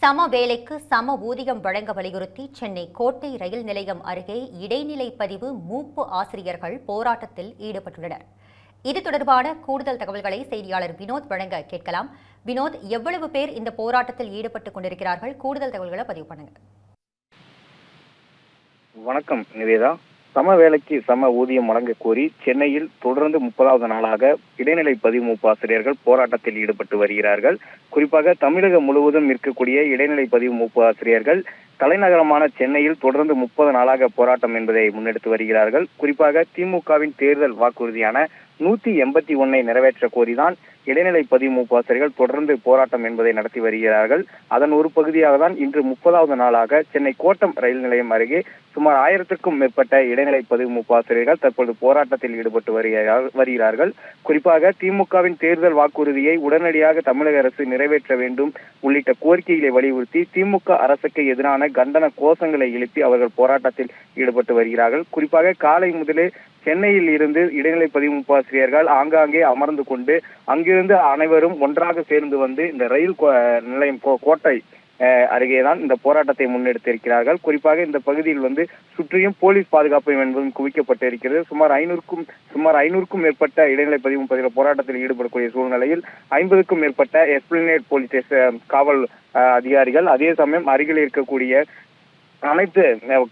சம வேலைக்கு சம ஊதியம் வழங்க வலியுறுத்தி சென்னை கோட்டை ரயில் நிலையம் அருகே இடைநிலை பதிவு மூப்பு ஆசிரியர்கள் போராட்டத்தில் ஈடுபட்டுள்ளனர். இது தொடர்பான கூடுதல் தகவல்களை செய்தியாளர் வினோத் வழங்க கேட்கலாம். வினோத், எவ்வளவு பேர் இந்த போராட்டத்தில் ஈடுபட்டுக் கொண்டிருக்கிறார்கள்? கூடுதல் தகவல்களை பதிவு பண்ணுங்க. வணக்கம் நிவேதா. சம வேலைக்கு சம ஊதியம் வழங்க கோரி சென்னையில் தொடர்ந்து 30வது நாளாக இடைநிலை பதிவு மூப்பு ஆசிரியர்கள் போராட்டத்தில் ஈடுபட்டு வருகிறார்கள். குறிப்பாக தமிழகம் முழுவதும் இருக்கக்கூடிய இடைநிலை பதிவு மூப்பு ஆசிரியர்கள் தலைநகரமான சென்னையில் தொடர்ந்து 30 நாளாக போராட்டம் என்பதை முன்னெடுத்து வருகிறார்கள். குறிப்பாக திமுகவின் தேர்தல் வாக்குறுதியான 181 நிறைவேற்ற கோரிதான் இடைநிலை பதிவு மூப்பு ஆசிரியர்கள் தொடர்ந்து போராட்டம் என்பதை நடத்தி வருகிறார்கள். அதன் ஒரு பகுதியாக தான் இன்று 30வது நாளாக சென்னை கோட்டம் ரயில் நிலையம் அருகே சுமார் 1000க்கும் மேற்பட்ட இடைநிலை பதிவு மூப்பு ஆசிரியர்கள் தற்போது போராட்டத்தில் ஈடுபட்டு வருகிறார்கள். குறிப்பாக திமுகவின் தேர்தல் வாக்குறுதியை உடனடியாக தமிழக அரசு நிறைவேற்ற வேண்டும் உள்ளிட்ட கோரிக்கைகளை வலியுறுத்தி திமுக அரசுக்கு எதிரான கண்டன கோஷங்களை எழுப்பி அவர்கள் போராட்டத்தில் ஈடுபட்டு வருகிறார்கள். குறிப்பாக காலை முதலே சென்னையில் இருந்து இடைநிலை பதிவு மூப்பு ஆசிரியர்கள் ஆங்காங்கே அமர்ந்து கொண்டு அங்கிருந்து அனைவரும் ஒன்றாக சேர்ந்து வந்து இந்த ரயில் நிலையம் கோட்டை அருகேதான் இந்த போராட்டத்தை முன்னெடுத்திருக்கிறார்கள். குறிப்பாக இந்த பகுதியில் வந்து சுற்றியும் போலீஸ் பாதுகாப்பு என்பதும் குவிக்கப்பட்டு இருக்கிறது. சுமார் 500க்கும் மேற்பட்ட இடைநிலை பதிவு போராட்டத்தில் ஈடுபடக்கூடிய சூழ்நிலையில் 50க்கும் மேற்பட்ட எஸ்பிளனேட் போலீஸ் காவல் அதிகாரிகள், அதே சமயம் அருகில் இருக்கக்கூடிய அனைத்து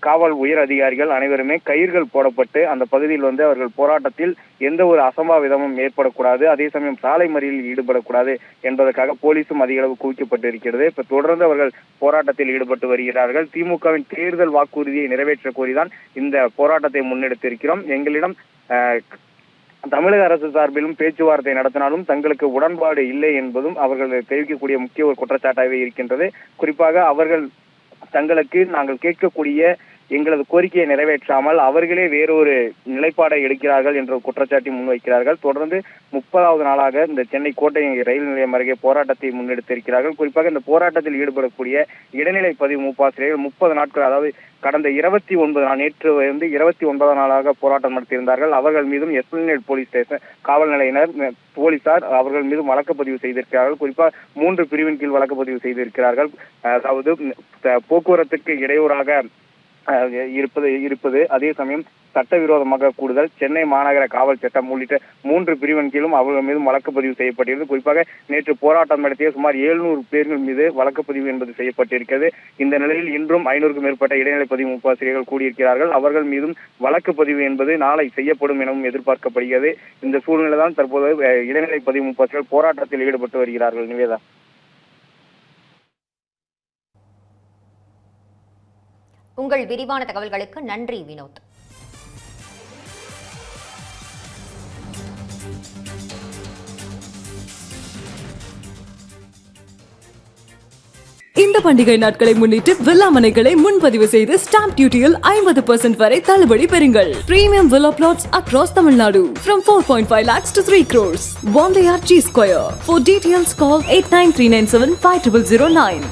காவல் உயர் அதிகாரிகள் அனைவருமே கயிர்கள் போடப்பட்டு அந்த பகுதியில் வந்து அவர்கள் போராட்டத்தில் எந்த ஒரு அசம்பாவிதமும் ஏற்படக்கூடாது, அதே சமயம் சாலை மறியலில் ஈடுபடக்கூடாது என்பதற்காக போலீசும் அதிக அளவு குவிக்கப்பட்டு இருக்கிறது. இப்ப தொடர்ந்து அவர்கள் போராட்டத்தில் ஈடுபட்டு வருகிறார்கள். திமுகவின் தேர்தல் வாக்குறுதியை நிறைவேற்ற கோரிதான் இந்த போராட்டத்தை முன்னெடுத்திருக்கிறோம். எங்களிடம் தமிழக அரசு சார்பிலும் பேச்சுவார்த்தை நடத்தினாலும் தங்களுக்கு உடன்பாடு இல்லை என்பதும் அவர்கள் தெரிவிக்கக்கூடிய முக்கிய ஒரு குற்றச்சாட்டாகவே இருக்கின்றது. குறிப்பாக அவர்கள் தங்களுக்கு நாங்கள் கேட்கக்கூடிய எங்களது கோரிக்கையை நிறைவேற்றாமல் அவர்களே வேறொரு நிலைப்பாடை எடுக்கிறார்கள் என்ற குற்றச்சாட்டை முன்வைக்கிறார்கள். தொடர்ந்து 30வது நாளாக இந்த சென்னை கோட்டை ரயில் நிலையம் அருகே போராட்டத்தை முன்னெடுத்திருக்கிறார்கள். குறிப்பாக இந்த போராட்டத்தில் ஈடுபடக்கூடிய இடைநிலை பதிவு மூப்பு ஆசிரியர்கள் 30 நாட்கள், அதாவது கடந்த 29 நாள், நேற்று வந்து 29வது நாளாக போராட்டம் நடத்தியிருந்தார்கள். அவர்கள் மீதும் எஸ்பிளனேட் போலீஸ் ஸ்டேஷன் காவல் நிலையினர் போலீசார் அவர்கள் மீதும் வழக்கு பதிவு செய்திருக்கிறார்கள். குறிப்பாக 3 பிரிவின் கீழ் வழக்கு பதிவு செய்திருக்கிறார்கள். அதாவது போக்குவரத்துக்கு இடையூறாக இருப்பது, அதே சமயம் சட்டவிரோதமாக கூடுதல், சென்னை மாநகர காவல் சட்டம் உள்ளிட்ட 3 பிரிவின் கீழும் அவர்கள் மீதும் வழக்கு பதிவு செய்யப்பட்டிருக்கிறது. குறிப்பாக நேற்று போராட்டம் நடத்திய சுமார் 700 பேர்கள் மீது வழக்கு பதிவு என்பது செய்யப்பட்டிருக்கிறது. இந்த நிலையில் இன்றும் 500க்கும் மேற்பட்ட இடைநிலை பதிவு மூப்பு ஆசிரியர்கள் கூடியிருக்கிறார்கள். அவர்கள் மீதும் வழக்கு பதிவு என்பது நாளை செய்யப்படும் எனவும் எதிர்பார்க்கப்படுகிறது. இந்த சூழ்நிலை தான் தற்போது இடைநிலை பதிவு மூப்பு ஆசிரியர்கள் போராட்டத்தில் ஈடுபட்டு வருகிறார்கள். நிவேதா. உங்கள் விரிவான தகவல்களுக்கு நன்றி வினோத். இந்த பண்டிகை நாட்களை முன்னிட்டு வில்லா மனைகளை முன்பதிவு செய்து ஸ்டாம்ப் டியூட்டியில் 50% வரை தள்ளுபடி பெறுங்கள். Premium villa plots across Tamil Nadu from 4.5 lakhs to 3 crores. One layer G Square. For details call 8939750009.